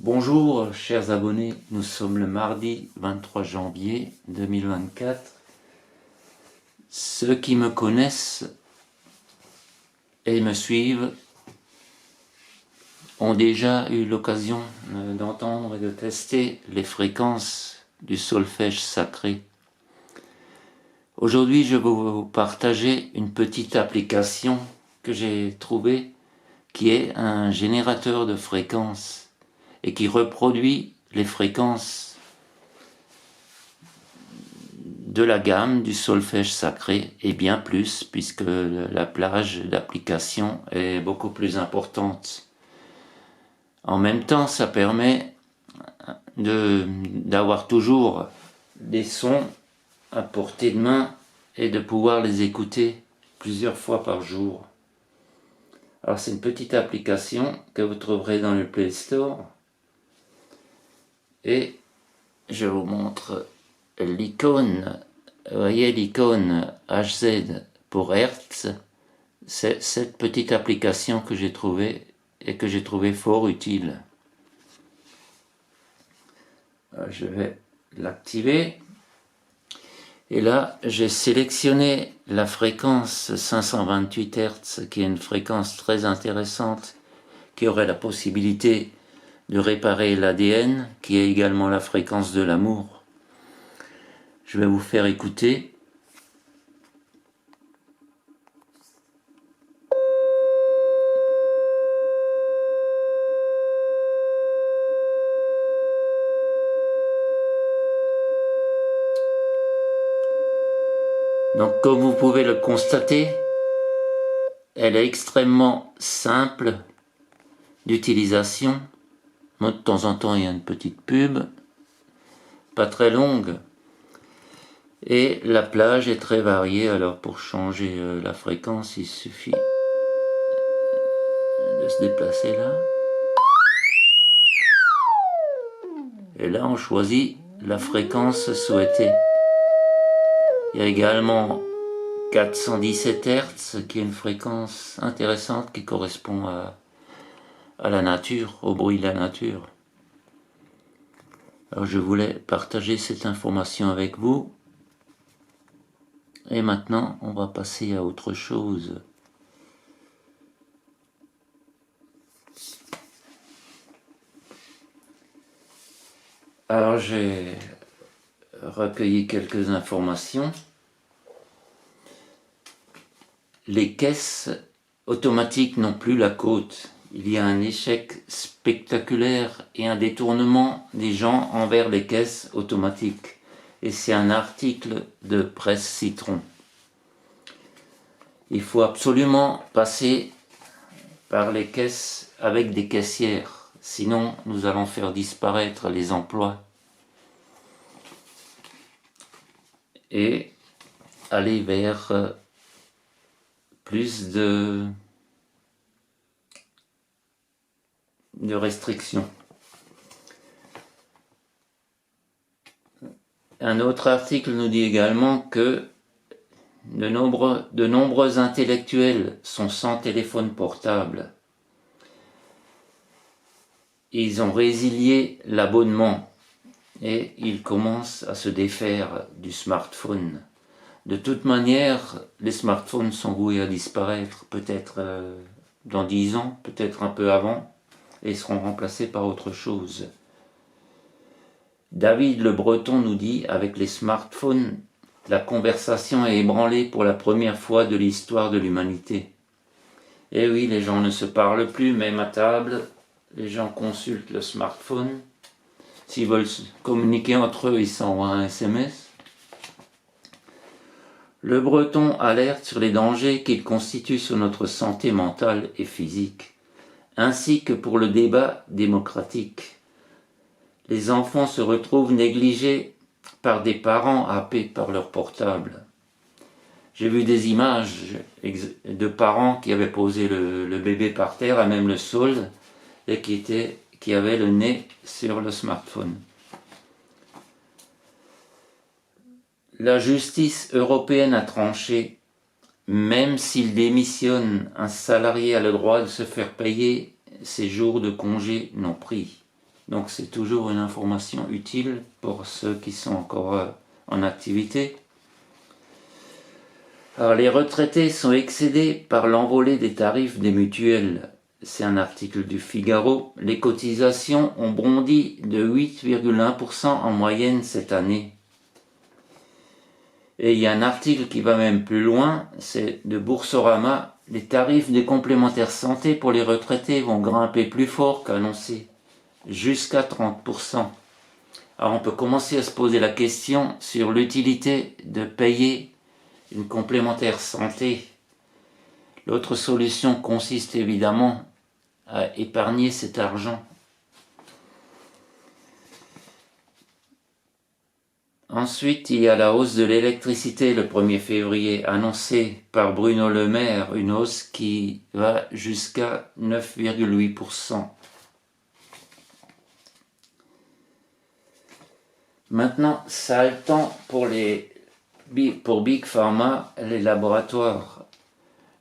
Bonjour chers abonnés, nous sommes le mardi 23 janvier 2024. Ceux qui me connaissent et me suivent ont déjà eu l'occasion d'entendre et de tester les fréquences du solfège sacré. Aujourd'hui, je vais vous partager une petite application que j'ai trouvée qui est un générateur de fréquences et qui reproduit les fréquences de la gamme du solfège sacré et bien plus, puisque la plage d'application est beaucoup plus importante. En même temps, ça permet d'avoir toujours des sons à portée de main et de pouvoir les écouter plusieurs fois par jour. Alors c'est une petite application que vous trouverez dans le Play Store et je vous montre l'icône. Vous voyez l'icône HZ pour Hertz, c'est cette petite application que j'ai trouvée et que j'ai trouvé fort utile. Alors, je vais l'activer. Et là, j'ai sélectionné la fréquence 528 Hz, qui est une fréquence très intéressante, qui aurait la possibilité de réparer l'ADN, qui est également la fréquence de l'amour. Je vais vous faire écouter. Donc comme vous pouvez le constater, elle est extrêmement simple d'utilisation. De temps en temps il y a une petite pub, pas très longue. Et la plage est très variée, alors pour changer la fréquence, il suffit de se déplacer là. Et là on choisit la fréquence souhaitée. Il y a également 417 Hz qui est une fréquence intéressante qui correspond à la nature, au bruit de la nature. Alors je voulais partager cette information avec vous. Et maintenant on va passer à autre chose. Alors j'ai recueilli quelques informations. Les caisses automatiques n'ont plus la cote. Il y a un échec spectaculaire et un détournement des gens envers les caisses automatiques. Et c'est un article de Presse Citron. Il faut absolument passer par les caisses avec des caissières. Sinon, nous allons faire disparaître les emplois. Et aller vers plus de restrictions. Un autre article nous dit également que de nombreux intellectuels sont sans téléphone portable. Ils ont résilié l'abonnement et ils commencent à se défaire du smartphone. De toute manière, les smartphones sont voués à disparaître, peut-être dans 10 ans, peut-être un peu avant, et seront remplacés par autre chose. David Le Breton nous dit, avec les smartphones, la conversation est ébranlée pour la première fois de l'histoire de l'humanité. Et oui, les gens ne se parlent plus, même à table, les gens consultent le smartphone. S'ils veulent communiquer entre eux, ils s'envoient un SMS. Le Breton alerte sur les dangers qu'il constitue sur notre santé mentale et physique, ainsi que pour le débat démocratique. Les enfants se retrouvent négligés par des parents happés par leur portable. J'ai vu des images de parents qui avaient posé le bébé par terre, à même le sol, et qui avaient le nez sur le smartphone. La justice européenne a tranché. Même s'il démissionne, un salarié a le droit de se faire payer ses jours de congé non pris. Donc c'est toujours une information utile pour ceux qui sont encore en activité. Alors les retraités sont excédés par l'envolée des tarifs des mutuelles. C'est un article du Figaro. Les cotisations ont bondi de 8,1% en moyenne cette année. Et il y a un article qui va même plus loin, c'est de Boursorama. Les tarifs des complémentaires santé pour les retraités vont grimper plus fort qu'annoncé, jusqu'à 30%. Alors on peut commencer à se poser la question sur l'utilité de payer une complémentaire santé. L'autre solution consiste évidemment à épargner cet argent. Ensuite, il y a la hausse de l'électricité le 1er février, annoncée par Bruno Le Maire, une hausse qui va jusqu'à 9,8%. Maintenant, ça a le temps pour Big Pharma, les laboratoires.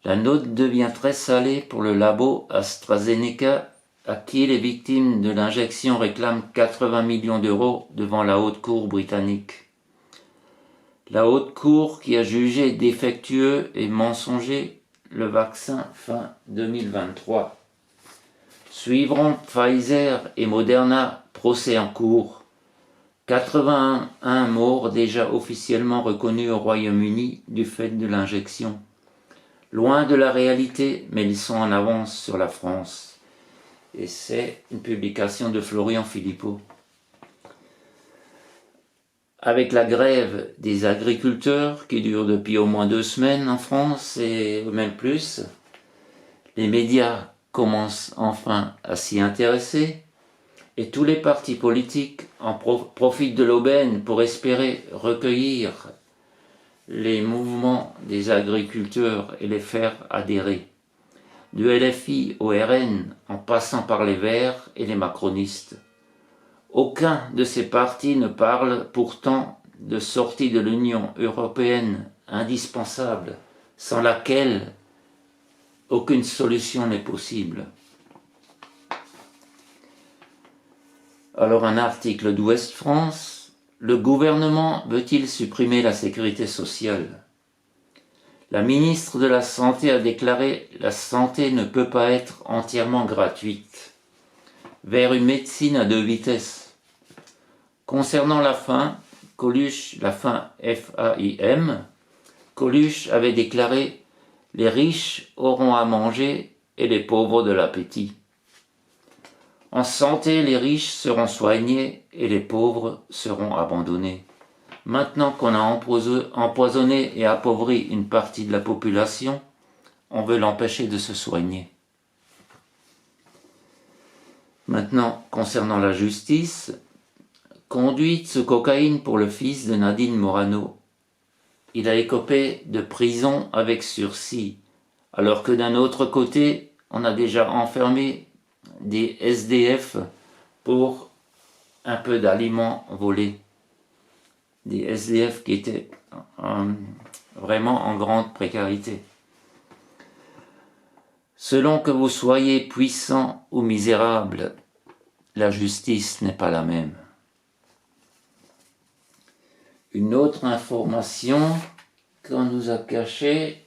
La note devient très salée pour le labo AstraZeneca, à qui les victimes de l'injection réclament 80 millions d'euros devant la haute cour britannique. La haute cour qui a jugé défectueux et mensonger le vaccin fin 2023. Suivront Pfizer et Moderna, procès en cours. 81 morts déjà officiellement reconnus au Royaume-Uni du fait de l'injection. Loin de la réalité, mais ils sont en avance sur la France. Et c'est une publication de Florian Philippot. Avec la grève des agriculteurs qui dure depuis au moins 2 semaines en France et même plus, les médias commencent enfin à s'y intéresser et tous les partis politiques en profitent de l'aubaine pour espérer recueillir les mouvements des agriculteurs et les faire adhérer. Du LFI au RN, en passant par les Verts et les macronistes. Aucun de ces partis ne parle pourtant de sortie de l'Union européenne indispensable, sans laquelle aucune solution n'est possible. Alors un article d'Ouest France, le gouvernement veut-il supprimer la sécurité sociale ? La ministre de la Santé a déclaré « La santé ne peut pas être entièrement gratuite » vers une médecine à 2 vitesses. Concernant la faim, Coluche, la faim F-A-I-M, Coluche avait déclaré « Les riches auront à manger et les pauvres de l'appétit ». En santé, les riches seront soignés et les pauvres seront abandonnés. Maintenant qu'on a empoisonné et appauvri une partie de la population, on veut l'empêcher de se soigner. Maintenant, concernant la justice, conduite sous cocaïne pour le fils de Nadine Morano. Il a écopé de prison avec sursis, alors que d'un autre côté, on a déjà enfermé des SDF pour un peu d'aliments volés. Des SDF qui étaient vraiment en grande précarité. Selon que vous soyez puissant ou misérable, la justice n'est pas la même. Une autre information qu'on nous a cachée,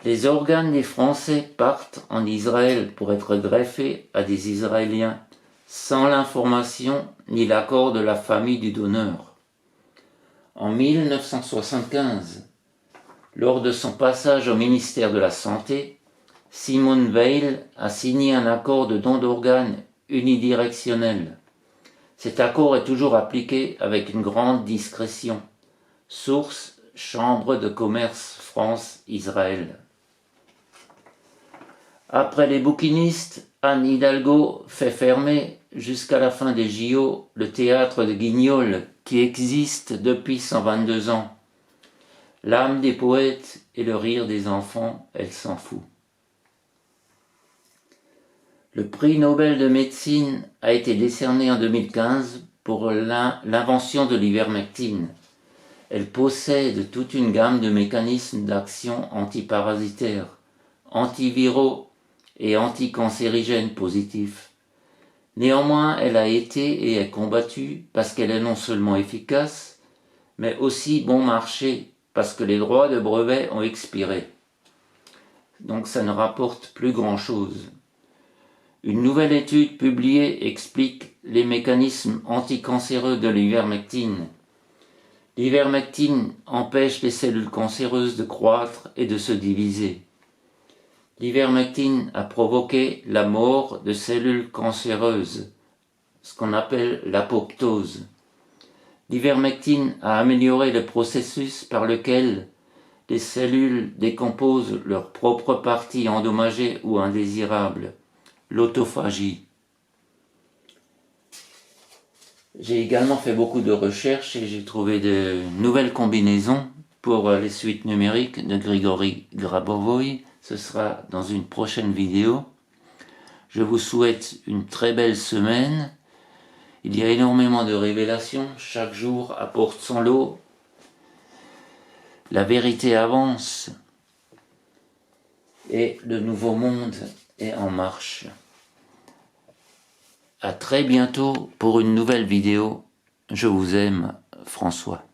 les organes des Français partent en Israël pour être greffés à des Israéliens sans l'information ni l'accord de la famille du donneur. En 1975, lors de son passage au ministère de la Santé, Simone Veil a signé un accord de don d'organes unidirectionnel. Cet accord est toujours appliqué avec une grande discrétion. Source, Chambre de commerce France-Israël. Après les bouquinistes, Anne Hidalgo fait fermer jusqu'à la fin des JO le théâtre de Guignol qui existe depuis 122 ans. L'âme des poètes et le rire des enfants, elle s'en fout. Le prix Nobel de médecine a été décerné en 2015 pour l'invention de l'ivermectine. Elle possède toute une gamme de mécanismes d'action antiparasitaires, antiviraux et anticancérigènes positifs. Néanmoins, elle a été et est combattue parce qu'elle est non seulement efficace, mais aussi bon marché, parce que les droits de brevet ont expiré. Donc ça ne rapporte plus grand-chose. Une nouvelle étude publiée explique les mécanismes anticancéreux de l'ivermectine. L'ivermectine empêche les cellules cancéreuses de croître et de se diviser. L'ivermectine a provoqué la mort de cellules cancéreuses, ce qu'on appelle l'apoptose. L'ivermectine a amélioré le processus par lequel les cellules décomposent leurs propres parties endommagées ou indésirables, l'autophagie. J'ai également fait beaucoup de recherches et j'ai trouvé de nouvelles combinaisons pour les suites numériques de Grigory Grabovoï. Ce sera dans une prochaine vidéo. Je vous souhaite une très belle semaine. Il y a énormément de révélations. Chaque jour apporte son lot. La vérité avance. Et le nouveau monde est en marche. À très bientôt pour une nouvelle vidéo. Je vous aime, François.